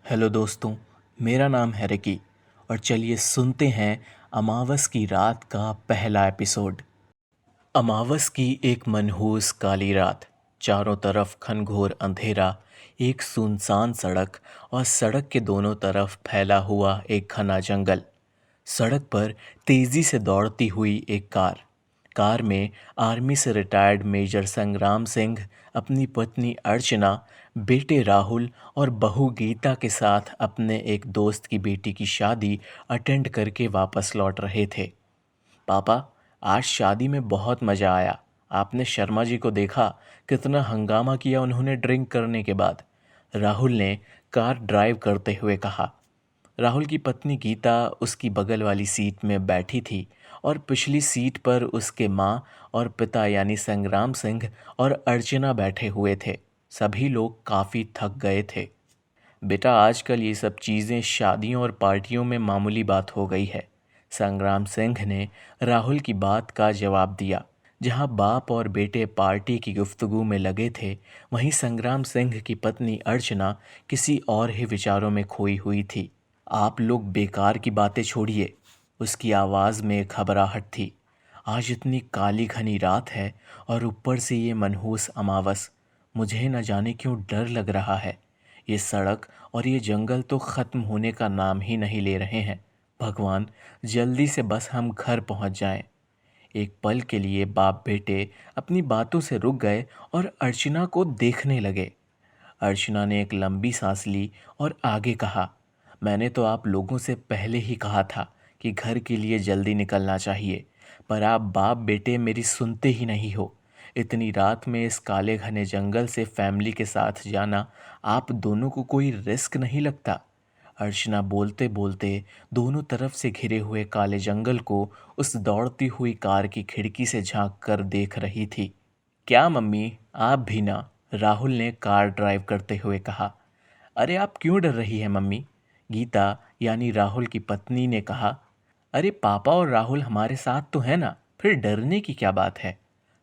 Hello दोस्तों। मेरा नाम है रिकी और चलिए सुनते हैं अमावस की रात का पहला एपिसोड। अमावस की एक मनहूस काली रात। चारों तरफ घनघोर अंधेरा, एक सुनसान सड़क और सड़क के दोनों तरफ फैला हुआ एक घना जंगल। सड़क पर तेजी से दौड़ती हुई एक कार। कार में आर्मी से रिटायर्ड मेजर संग्राम सिंह अपनी पत्नी अर्चना, बेटे राहुल और बहू गीता के साथ अपने एक दोस्त की बेटी की शादी अटेंड करके वापस लौट रहे थे। पापा, आज शादी में बहुत मज़ा आया। आपने शर्मा जी को देखा? कितना हंगामा किया उन्होंने ड्रिंक करने के बाद। राहुल ने कार ड्राइव करते हुए कहा। राहुल की पत्नी गीता उसकी बगल वाली सीट में बैठी थी और पिछली सीट पर उसके माँ और पिता यानी संग्राम सिंह और अर्चना बैठे हुए थे। सभी लोग काफ़ी थक गए थे। बेटा, आजकल ये सब चीज़ें शादियों और पार्टियों में मामूली बात हो गई है। संग्राम सिंह ने राहुल की बात का जवाब दिया। जहां बाप और बेटे पार्टी की गुफ्तगू में लगे थे, वहीं संग्राम सिंह की पत्नी अर्चना किसी और ही विचारों में खोई हुई थी। आप लोग बेकार की बातें छोड़िए। उसकी आवाज़ में घबराहट थी। आज इतनी काली घनी रात है और ऊपर से ये मनहूस अमावस। मुझे न जाने क्यों डर लग रहा है। ये सड़क और ये जंगल तो ख़त्म होने का नाम ही नहीं ले रहे हैं। भगवान, जल्दी से बस हम घर पहुंच जाएं। एक पल के लिए बाप बेटे अपनी बातों से रुक गए और अर्चना को देखने लगे। अर्चना ने एक लंबी सांस ली और आगे कहा, मैंने तो आप लोगों से पहले ही कहा था कि घर के लिए जल्दी निकलना चाहिए, पर आप बाप बेटे मेरी सुनते ही नहीं हो। इतनी रात में इस काले घने जंगल से फैमिली के साथ जाना आप दोनों को कोई रिस्क नहीं लगता? अर्चना बोलते बोलते दोनों तरफ से घिरे हुए काले जंगल को उस दौड़ती हुई कार की खिड़की से झांक कर देख रही थी। क्या मम्मी, आप भी ना? राहुल ने कार ड्राइव करते हुए कहा। अरे आप क्यों डर रही है मम्मी? गीता यानी राहुल की पत्नी ने कहा। अरे पापा और राहुल हमारे साथ तो है ना, फिर डरने की क्या बात है?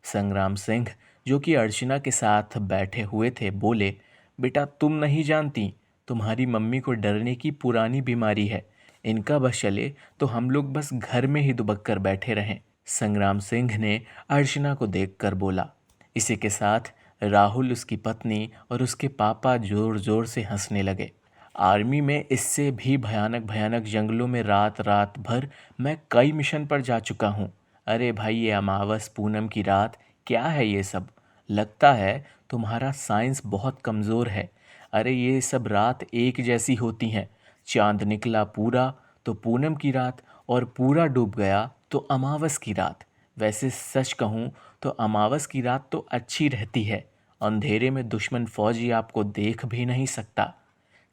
संग्राम सिंह, जो कि अर्चना के साथ बैठे हुए थे, बोले, बेटा तुम नहीं जानती, तुम्हारी मम्मी को डरने की पुरानी बीमारी है। इनका बस चले तो हम लोग बस घर में ही दुबक कर बैठे रहें। संग्राम सिंह ने अर्चना को देखकर बोला। इसी के साथ राहुल, उसकी पत्नी और उसके पापा जोर जोर से हंसने लगे। आर्मी में इससे भी भयानक भयानक जंगलों में रात रात भर मैं कई मिशन पर जा चुका हूँ। अरे भाई, ये अमावस पूनम की रात क्या है ये सब? लगता है तुम्हारा साइंस बहुत कमज़ोर है। अरे ये सब रात एक जैसी होती हैं। चांद निकला पूरा तो पूनम की रात, और पूरा डूब गया तो अमावस की रात। वैसे सच कहूँ तो अमावस की रात तो अच्छी रहती है। अंधेरे में दुश्मन फौजी आपको देख भी नहीं सकता।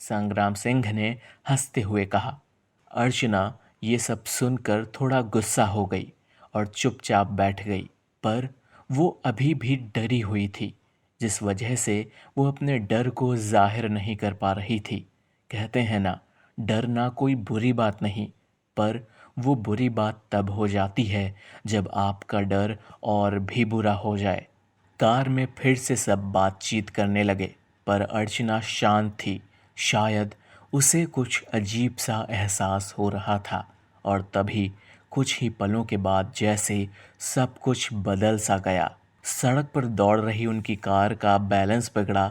संग्राम सिंह ने हंसते हुए कहा। अर्चना ये सब सुनकर थोड़ा गुस्सा हो गई और चुपचाप बैठ गई, पर वो अभी भी डरी हुई थी, जिस वजह से वो अपने डर को जाहिर नहीं कर पा रही थी। कहते हैं ना, डरना कोई बुरी बात नहीं, पर वो बुरी बात तब हो जाती है जब आपका डर और भी बुरा हो जाए। कार में फिर से सब बातचीत करने लगे, पर अर्चना शांत थी। शायद उसे कुछ अजीब सा एहसास हो रहा था। और तभी कुछ ही पलों के बाद जैसे सब कुछ बदल सा गया। सड़क पर दौड़ रही उनकी कार का बैलेंस बिगड़ा।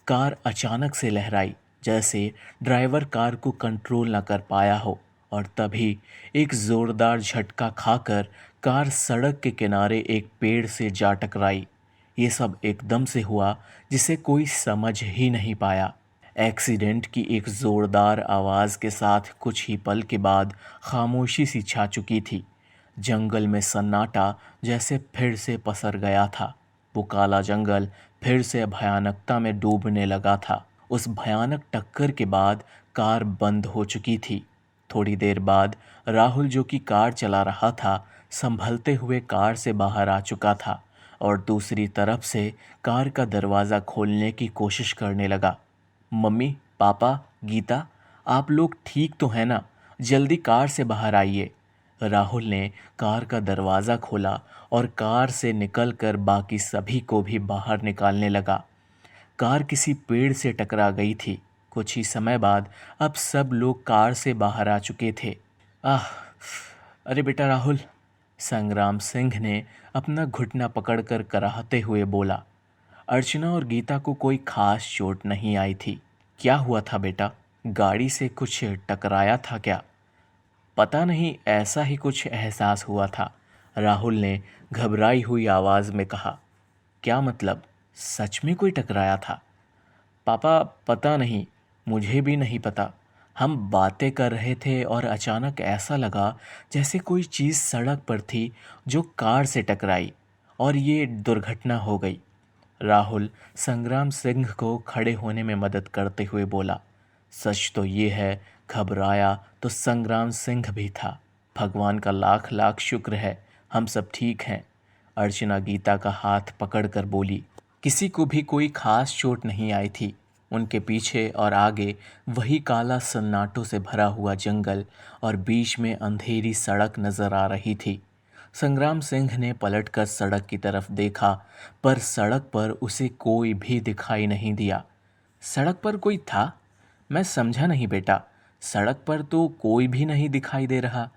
कार अचानक से लहराई, जैसे ड्राइवर कार को कंट्रोल न कर पाया हो। और तभी एक जोरदार झटका खाकर कार सड़क के किनारे एक पेड़ से जा टकराई। ये सब एकदम से हुआ, जिसे कोई समझ ही नहीं पाया। एक्सीडेंट की एक ज़ोरदार आवाज़ के साथ कुछ ही पल के बाद खामोशी सी छा चुकी थी। जंगल में सन्नाटा जैसे फिर से पसर गया था। वो काला जंगल फिर से भयानकता में डूबने लगा था। उस भयानक टक्कर के बाद कार बंद हो चुकी थी। थोड़ी देर बाद राहुल, जो कि कार चला रहा था, संभलते हुए कार से बाहर आ चुका था और दूसरी तरफ से कार का दरवाज़ा खोलने की कोशिश करने लगा। मम्मी, पापा, गीता, आप लोग ठीक तो हैं ना? जल्दी कार से बाहर आइए। राहुल ने कार का दरवाज़ा खोला और कार से निकलकर बाकी सभी को भी बाहर निकालने लगा। कार किसी पेड़ से टकरा गई थी। कुछ ही समय बाद अब सब लोग कार से बाहर आ चुके थे। आह, अरे बेटा राहुल, संग्राम सिंह ने अपना घुटना पकड़कर कराहते हुए बोला। अर्चना और गीता को कोई खास चोट नहीं आई थी। क्या हुआ था बेटा? गाड़ी से कुछ टकराया था क्या? पता नहीं, ऐसा ही कुछ एहसास हुआ था, राहुल ने घबराई हुई आवाज़ में कहा। क्या मतलब? सच में कोई टकराया था? पापा पता नहीं, मुझे भी नहीं पता। हम बातें कर रहे थे और अचानक ऐसा लगा जैसे कोई चीज़ सड़क पर थी जो कार से टकराई और ये दुर्घटना हो गई। राहुल संग्राम सिंह को खड़े होने में मदद करते हुए बोला। सच तो ये है, घबराया तो संग्राम सिंह भी था। भगवान का लाख लाख शुक्र है, हम सब ठीक हैं। अर्चना गीता का हाथ पकड़कर बोली। किसी को भी कोई खास चोट नहीं आई थी। उनके पीछे और आगे वही काला सन्नाटों से भरा हुआ जंगल और बीच में अंधेरी सड़क नजर आ रही थी। संग्राम सिंह ने पलटकर सड़क की तरफ देखा, पर सड़क पर उसे कोई भी दिखाई नहीं दिया। सड़क पर कोई था? मैं समझा नहीं बेटा। सड़क पर तो कोई भी नहीं दिखाई दे रहा,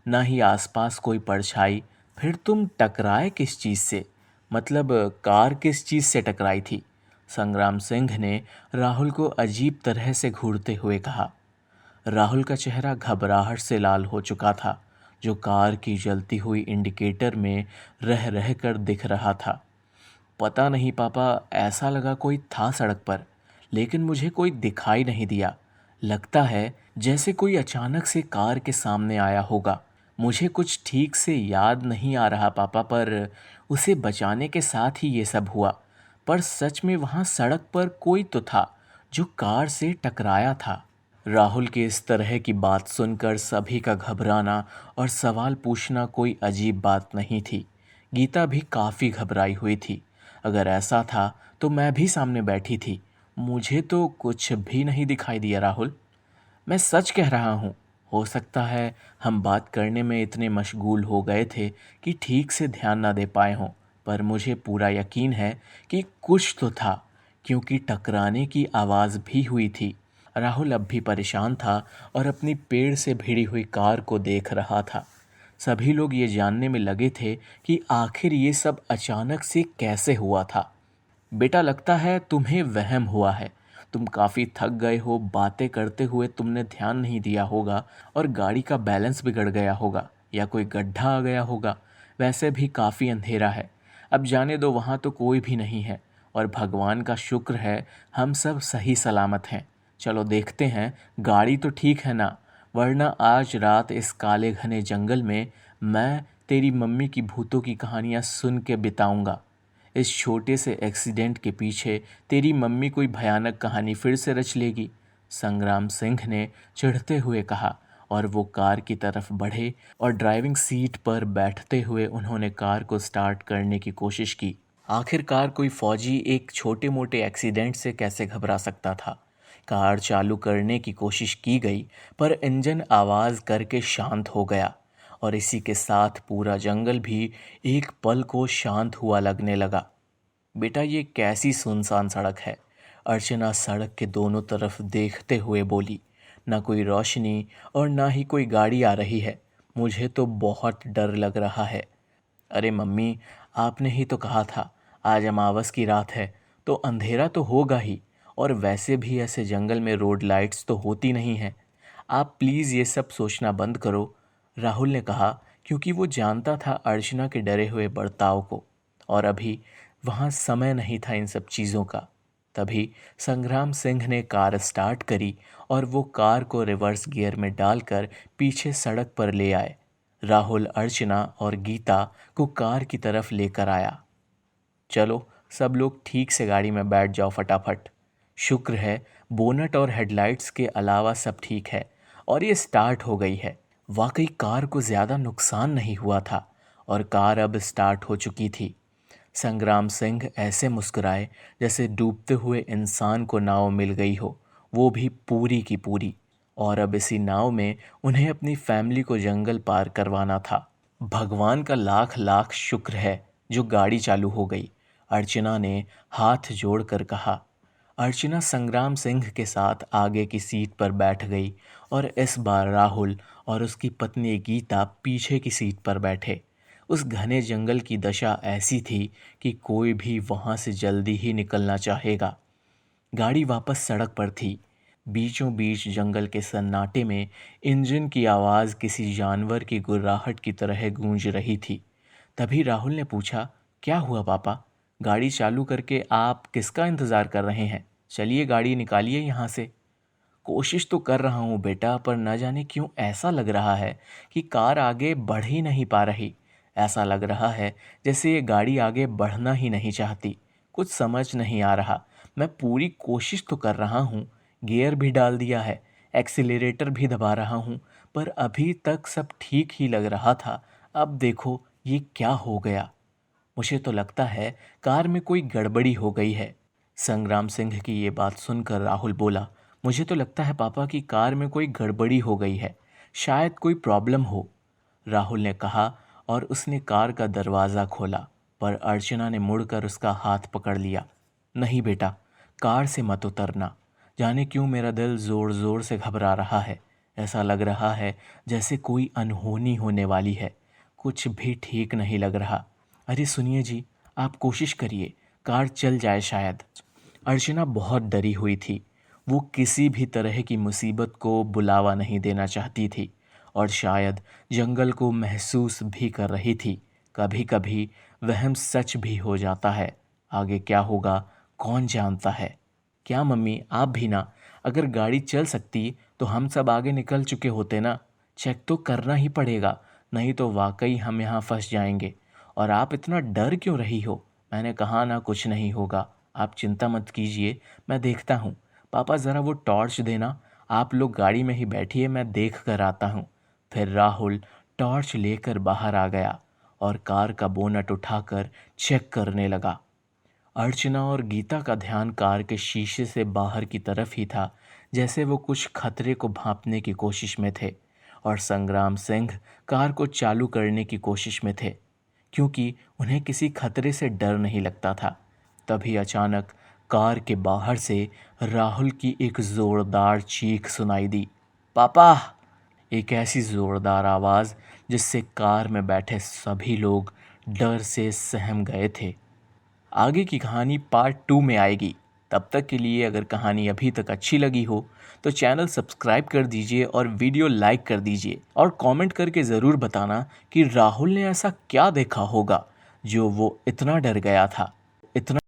ना ही आसपास कोई परछाई। फिर तुम टकराए किस चीज़ से? मतलब कार किस चीज़ से टकराई थी? संग्राम सिंह ने राहुल को अजीब तरह से घूरते हुए कहा। राहुल का चेहरा घबराहट से लाल हो चुका था, जो कार की जलती हुई इंडिकेटर में रह रह कर दिख रहा था। पता नहीं पापा, ऐसा लगा कोई था सड़क पर, लेकिन मुझे कोई दिखाई नहीं दिया। लगता है जैसे कोई अचानक से कार के सामने आया होगा। मुझे कुछ ठीक से याद नहीं आ रहा पापा, पर उसे बचाने के साथ ही ये सब हुआ। पर सच में वहाँ सड़क पर कोई तो था जो कार से टकराया था। राहुल के इस तरह की बात सुनकर सभी का घबराना और सवाल पूछना कोई अजीब बात नहीं थी। गीता भी काफ़ी घबराई हुई थी। अगर ऐसा था तो मैं भी सामने बैठी थी। मुझे तो कुछ भी नहीं दिखाई दिया राहुल। मैं सच कह रहा हूँ। हो सकता है हम बात करने में इतने मशगूल हो गए थे कि ठीक से ध्यान ना दे पाए हों, पर मुझे पूरा यकीन है कि कुछ तो था, क्योंकि टकराने की आवाज़ भी हुई थी। राहुल अब भी परेशान था और अपनी पेड़ से भिड़ी हुई कार को देख रहा था। सभी लोग ये जानने में लगे थे कि आखिर ये सब अचानक से कैसे हुआ था। बेटा, लगता है तुम्हें वहम हुआ है। तुम काफ़ी थक गए हो, बातें करते हुए तुमने ध्यान नहीं दिया होगा और गाड़ी का बैलेंस बिगड़ गया होगा या कोई गड्ढा आ गया होगा। वैसे भी काफ़ी अंधेरा है। अब जाने दो, वहाँ तो कोई भी नहीं है और भगवान का शुक्र है हम सब सही सलामत हैं। चलो देखते हैं, गाड़ी तो ठीक है ना, वरना आज रात इस काले घने जंगल में मैं तेरी मम्मी की भूतों की कहानियाँ सुन के बिताऊंगा। इस छोटे से एक्सीडेंट के पीछे तेरी मम्मी कोई भयानक कहानी फिर से रच लेगी, संग्राम सिंह ने चिढ़ते हुए कहा। और वो कार की तरफ बढ़े और ड्राइविंग सीट पर बैठते हुए उन्होंने कार को स्टार्ट करने की कोशिश की। आखिरकार कोई फौजी एक छोटे मोटे एक्सीडेंट से कैसे घबरा सकता था। कार चालू करने की कोशिश की गई, पर इंजन आवाज़ करके शांत हो गया और इसी के साथ पूरा जंगल भी एक पल को शांत हुआ लगने लगा। बेटा, ये कैसी सुनसान सड़क है? अर्चना सड़क के दोनों तरफ देखते हुए बोली। ना कोई रोशनी और ना ही कोई गाड़ी आ रही है। मुझे तो बहुत डर लग रहा है। अरे मम्मी, आपने ही तो कहा था आज अमावस की रात है, तो अंधेरा तो होगा ही, और वैसे भी ऐसे जंगल में रोड लाइट्स तो होती नहीं हैं। आप प्लीज़ ये सब सोचना बंद करो, राहुल ने कहा, क्योंकि वो जानता था अर्चना के डरे हुए बर्ताव को, और अभी वहाँ समय नहीं था इन सब चीज़ों का। तभी संग्राम सिंह ने कार स्टार्ट करी और वो कार को रिवर्स गियर में डालकर पीछे सड़क पर ले आए। राहुल, अर्चना और गीता को कार की तरफ लेकर आया। चलो सब लोग ठीक से गाड़ी में बैठ जाओ फटाफट। शुक्र है बोनट और हेडलाइट्स के अलावा सब ठीक है और ये स्टार्ट हो गई है। वाकई कार को ज़्यादा नुकसान नहीं हुआ था और कार अब स्टार्ट हो चुकी थी। संग्राम सिंह ऐसे मुस्कुराए जैसे डूबते हुए इंसान को नाव मिल गई हो, वो भी पूरी की पूरी। और अब इसी नाव में उन्हें अपनी फैमिली को जंगल पार करवाना था। भगवान का लाख लाख शुक्र है जो गाड़ी चालू हो गई, अर्चना ने हाथ जोड़कर कहा। अर्चना संग्राम सिंह के साथ आगे की सीट पर बैठ गई और इस बार राहुल और उसकी पत्नी गीता पीछे की सीट पर बैठे। उस घने जंगल की दशा ऐसी थी कि कोई भी वहां से जल्दी ही निकलना चाहेगा। गाड़ी वापस सड़क पर थी। बीचों बीच जंगल के सन्नाटे में इंजन की आवाज़ किसी जानवर की गुर्राहट की तरह गूंज रही थी। तभी राहुल ने पूछा, क्या हुआ पापा? गाड़ी चालू करके आप किसका इंतज़ार कर रहे हैं? चलिए गाड़ी निकालिए यहाँ से। कोशिश तो कर रहा हूँ बेटा, पर न जाने क्यों ऐसा लग रहा है कि कार आगे बढ़ ही नहीं पा रही। ऐसा लग रहा है जैसे ये गाड़ी आगे बढ़ना ही नहीं चाहती। कुछ समझ नहीं आ रहा। मैं पूरी कोशिश तो कर रहा हूँ, गियर भी डाल दिया है, एक्सीलरेटर भी दबा रहा हूँ, पर अभी तक सब ठीक ही लग रहा था। अब देखो ये क्या हो गया। मुझे तो लगता है कार में कोई गड़बड़ी हो गई है। संग्राम सिंह की ये बात सुनकर राहुल बोला, मुझे तो लगता है पापा की कार में कोई गड़बड़ी हो गई है, शायद कोई प्रॉब्लम हो। राहुल ने कहा और उसने कार का दरवाज़ा खोला, पर अर्चना ने मुड़कर उसका हाथ पकड़ लिया। नहीं बेटा, कार से मत उतरना। जाने क्यों मेरा दिल ज़ोर ज़ोर से घबरा रहा है। ऐसा लग रहा है जैसे कोई अनहोनी होने वाली है। कुछ भी ठीक नहीं लग रहा। अरे सुनिए जी, आप कोशिश करिए, कार चल जाए शायद। अर्चना बहुत डरी हुई थी। वो किसी भी तरह की मुसीबत को बुलावा नहीं देना चाहती थी और शायद जंगल को महसूस भी कर रही थी। कभी कभी वहम सच भी हो जाता है। आगे क्या होगा कौन जानता है। क्या मम्मी, आप भी ना, अगर गाड़ी चल सकती तो हम सब आगे निकल चुके होते ना। चेक तो करना ही पड़ेगा, नहीं तो वाकई हम यहाँ फंस जाएंगे। और आप इतना डर क्यों रही हो? मैंने कहा ना कुछ नहीं होगा। आप चिंता मत कीजिए, मैं देखता हूँ। पापा ज़रा वो टॉर्च देना। आप लोग गाड़ी में ही बैठिए, मैं देख कर आता हूँ। फिर राहुल टॉर्च लेकर बाहर आ गया और कार का बोनट उठाकर चेक करने लगा। अर्चना और गीता का ध्यान कार के शीशे से बाहर की तरफ ही था, जैसे वो कुछ खतरे को भांपने की कोशिश में थे। और संग्राम सिंह कार को चालू करने की कोशिश में थे, क्योंकि उन्हें किसी खतरे से डर नहीं लगता था। तभी अचानक कार के बाहर से राहुल की एक ज़ोरदार चीख सुनाई दी, पापा! एक ऐसी ज़ोरदार आवाज़ जिससे कार में बैठे सभी लोग डर से सहम गए थे। आगे की कहानी पार्ट 2 में आएगी। तब तक के लिए अगर कहानी अभी तक अच्छी लगी हो तो चैनल सब्सक्राइब कर दीजिए और वीडियो लाइक कर दीजिए और कमेंट करके ज़रूर बताना कि राहुल ने ऐसा क्या देखा होगा जो वो इतना डर गया था। इतना